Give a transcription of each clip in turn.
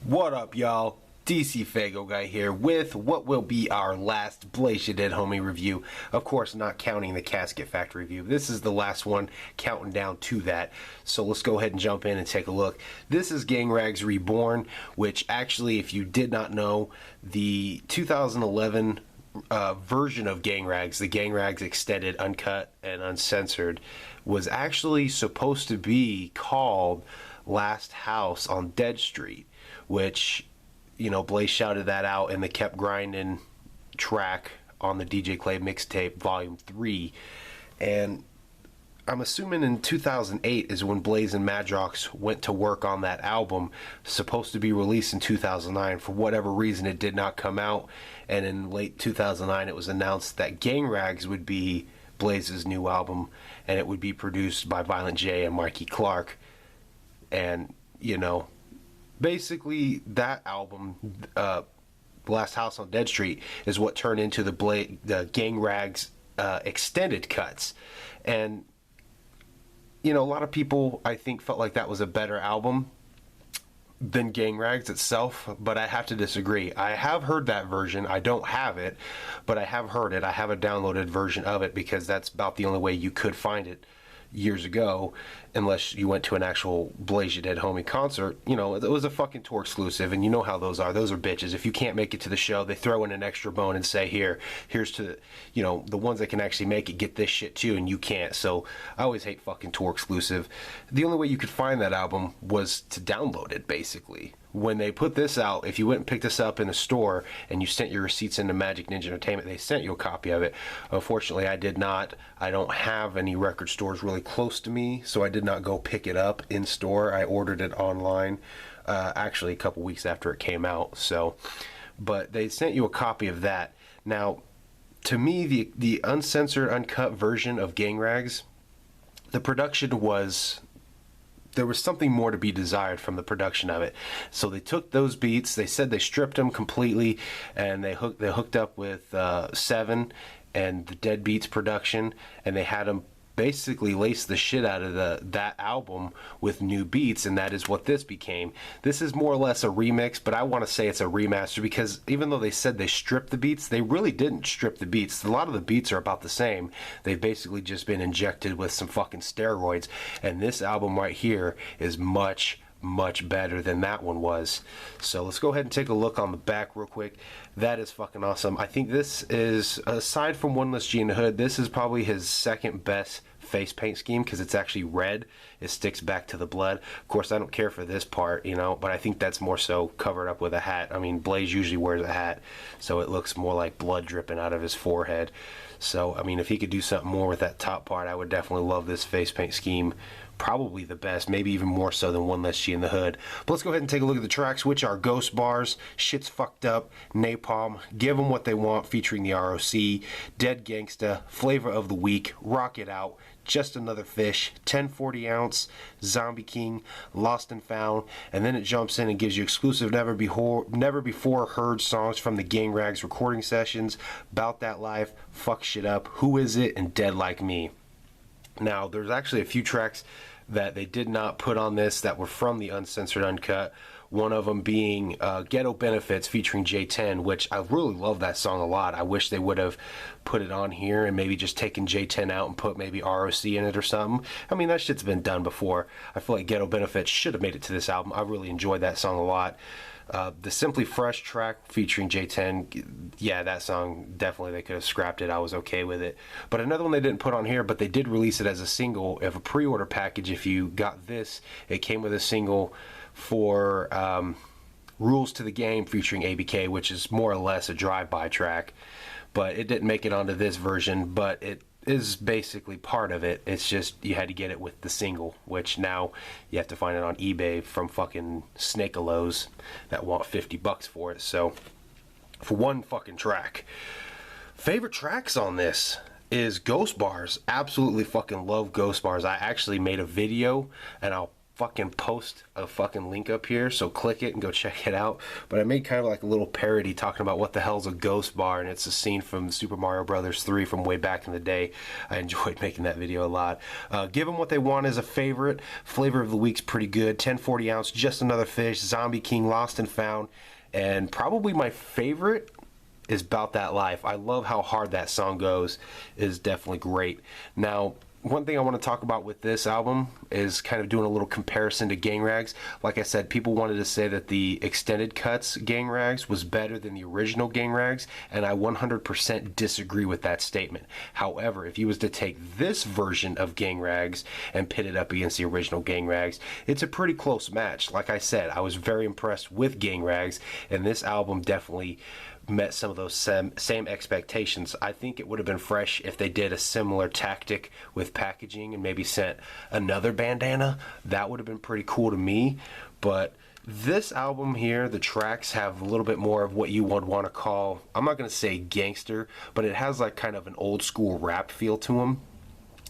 What up, y'all? DCFAYGOGUY here with what will be our last Blaze Ya Dead Homie review. Of course, not counting the Casket Factory review. This is the last one, counting down to that. So let's go ahead and jump in and take a look. This is Gang Rag's Reborn, which actually, if you did not know, the 2011 version of Gang Rags, the Gang Rags Extended, Uncut, and Uncensored, was actually supposed to be called Last House on Dead Street, which, you know, Blaze shouted that out in the Kept Grinding track on the DJ Clay mixtape volume 3. And I'm assuming in 2008 is when Blaze and Madrox went to work on that album, supposed to be released in 2009. For whatever reason, it did not come out, and in late 2009 it was announced that Gang Rags would be Blaze's new album, and it would be produced by Violent J and Mikey Clark. And, you know, basically that album, Last House on Dead Street, is what turned into the Gang Rags extended cuts. And, you know, a lot of people, I think, felt like that was a better album than Gang Rags itself, but I have to disagree. I have heard that version. I don't have it, but I have heard it. I have a downloaded version of it because that's about the only way you could find it years ago, unless you went to an actual Blaze Ya Dead Homie concert. You know, it was a fucking tour exclusive, and you know how those are. Those are bitches. If you can't make it to the show, they throw in an extra bone and say, here's to, you know, the ones that can actually make it get this shit too, and you can't. So I always hate fucking tour exclusive. The only way you could find that album was to download it, basically. When they put this out, if you went and picked this up in the store and you sent your receipts into Magic Ninja Entertainment, they sent you a copy of it. Unfortunately, I did not. I don't have any record stores really close to me, so I did not go pick it up in store. I ordered it online, actually a couple weeks after it came out. So, but they sent you a copy of that. Now, to me, the uncensored, uncut version of Gang Rags, the production was... there was something more to be desired from the production of it. So they took those beats, they said they stripped them completely, and they hooked up with Seven and the Dead Beats production, and they had them basically lace the shit out of that album with new beats, and that is what this became. This is more or less a remix, but I want to say it's a remaster, because even though they said they stripped the beats, they really didn't strip the beats. A lot of the beats are about the same. They've basically just been injected with some fucking steroids, and this album right here is much better than that one was. So let's go ahead and take a look on the back real quick. That is fucking awesome. I think this is, aside from One Less G in the Hood, this is probably his second best face paint scheme, because it's actually red. It sticks back to the blood. Of course, I don't care for this part, you know, but I think that's more so covered up with a hat. I mean, Blaze usually wears a hat, so it looks more like blood dripping out of his forehead. So, I mean, if he could do something more with that top part, I would definitely love this face paint scheme. Probably the best, maybe even more so than One Less G in the Hood. But let's go ahead and take a look at the tracks, which are Ghost Bars, Shit's Fucked Up, Napalm, Give 'Em What They Want featuring the ROC, Dead Gangsta, Flavor of the Week, Rock It Out, Just Another Fish, 1040 Ounce, Zombie King, Lost and Found, and then it jumps in and gives you exclusive never before heard songs from the Gang Rags recording sessions, Bout That Life, Fuck Shit Up, Who Is It, and Dead Like Me. Now, there's actually a few tracks that they did not put on this that were from the uncensored uncut. One of them being Ghetto Benefits featuring J10, which I really love that song a lot. I wish they would have put it on here and maybe just taken J10 out and put maybe ROC in it or something. I mean, that shit's been done before. I feel like Ghetto Benefits should have made it to this album. I really enjoyed that song a lot. The Simply Fresh track featuring J10, yeah, that song, definitely they could have scrapped it. I was okay with it. But another one they didn't put on here, but they did release it as a single. If a pre-order package, if you got this, it came with a single for Rules to the Game featuring ABK, which is more or less a drive-by track. But it didn't make it onto this version, but it is basically part of it. It's just you had to get it with the single, which now you have to find it on eBay from fucking Snakealos that want $50 for it. So for one fucking track. Favorite tracks on this is Ghost Bars. Absolutely fucking love Ghost Bars. I actually made a video, and I'll fucking post a fucking link up here, so click it and go check it out. But I made kind of like a little parody talking about what the hell's a ghost bar, and it's a scene from Super Mario Brothers 3 from way back in the day. I enjoyed making that video a lot. Give them what they want as a favorite. Flavor of the week's pretty good. 1040 ounce, Just Another Fish, Zombie King, Lost and Found, and probably my favorite is About That Life. I love how hard that song goes. It is definitely great. Now, one thing I want to talk about with this album is kind of doing a little comparison to Gang Rags. Like I said, people wanted to say that the extended cuts Gang Rags was better than the original Gang Rags, and I 100% disagree with that statement. However, if you was to take this version of Gang Rags and pit it up against the original Gang Rags, it's a pretty close match. Like I said, I was very impressed with Gang Rags, and this album definitely met some of those same expectations. I think it would have been fresh if they did a similar tactic with packaging and maybe sent another bandana. That would have been pretty cool to me. But this album here, the tracks have a little bit more of what you would want to call, I'm not going to say gangster, but it has like kind of an old school rap feel to them.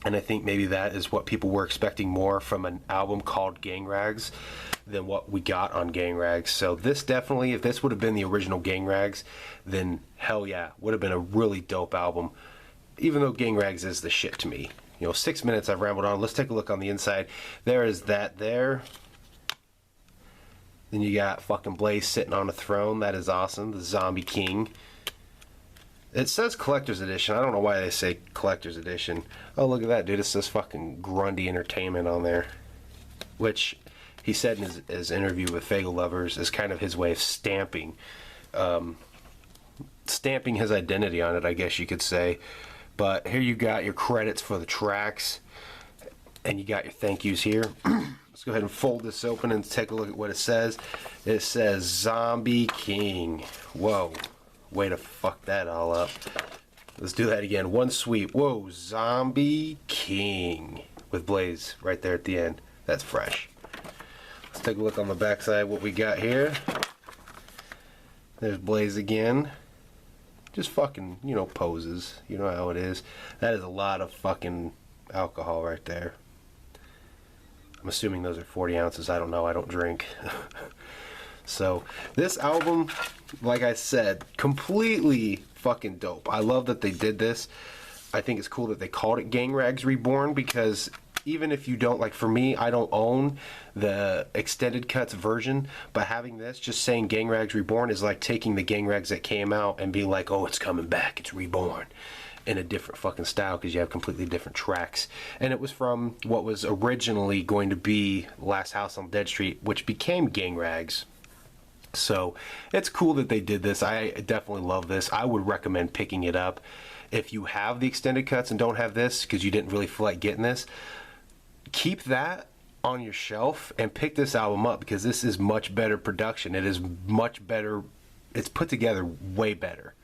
And I think maybe that is what people were expecting more from an album called Gang Rags than what we got on Gang Rags. So this definitely, if this would have been the original Gang Rags, then hell yeah, would have been a really dope album. Even though Gang Rags is the shit to me. You know, 6 minutes I've rambled on. Let's take a look on the inside. There is that there. Then you got fucking Blaze sitting on a throne. That is awesome. The Zombie King. It says Collector's Edition. I don't know why they say Collector's Edition. Oh, look at that, dude. It says fucking Grundy Entertainment on there. Which he said in his interview with Faygo Lovers is kind of his way of stamping his identity on it, I guess you could say. But here you got your credits for the tracks. And you got your thank yous here. Let's go ahead and fold this open and take a look at what it says. It says Zombie King. Whoa. Way to fuck that all up. Let's do that again. One sweep. Whoa, Zombie King. With Blaze right there at the end. That's fresh. Let's take a look on the backside what we got here. There's Blaze again. Just fucking, you know, poses. You know how it is. That is a lot of fucking alcohol right there. I'm assuming those are 40 ounces. I don't know. I don't drink. So, this album, like I said, completely fucking dope. I love that they did this. I think it's cool that they called it Gang Rags Reborn, because even if you don't, like for me, I don't own the extended cuts version, but having this, just saying Gang Rags Reborn is like taking the Gang Rags that came out and being like, oh, it's coming back, it's reborn. In a different fucking style, because you have completely different tracks. And it was from what was originally going to be Last House on Dead Street, which became Gang Rags. So it's cool that they did this. I definitely love this. I would recommend picking it up. If you have the extended cuts and don't have this because you didn't really feel like getting this, keep that on your shelf and pick this album up, because this is much better production. It is much better. It's put together way better.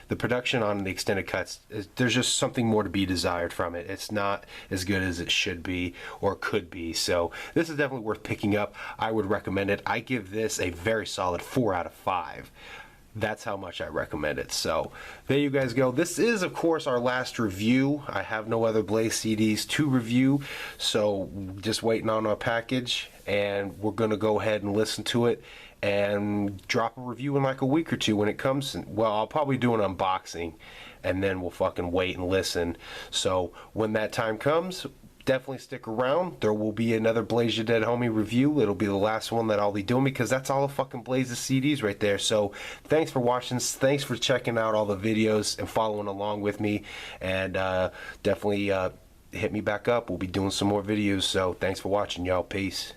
The production on the extended cuts, there's just something more to be desired from it. It's not as good as it should be or could be. So this is definitely worth picking up. I would recommend it. I give this a very solid 4 out of 5. That's how much I recommend it. So there you guys go. This is, of course, our last review. I have no other Blaze CDs to review, so just waiting on our package, and we're going to go ahead and listen to it and drop a review in like a week or two when it comes. Well, I'll probably do an unboxing, and then we'll fucking wait and listen. So when that time comes, definitely stick around. There will be another Blaze Your Dead Homie review. It'll be the last one that I'll be doing, because that's all the fucking Blaze's CDs right there. So thanks for watching. Thanks for checking out all the videos and following along with me. And definitely hit me back up. We'll be doing some more videos. So thanks for watching, y'all. Peace.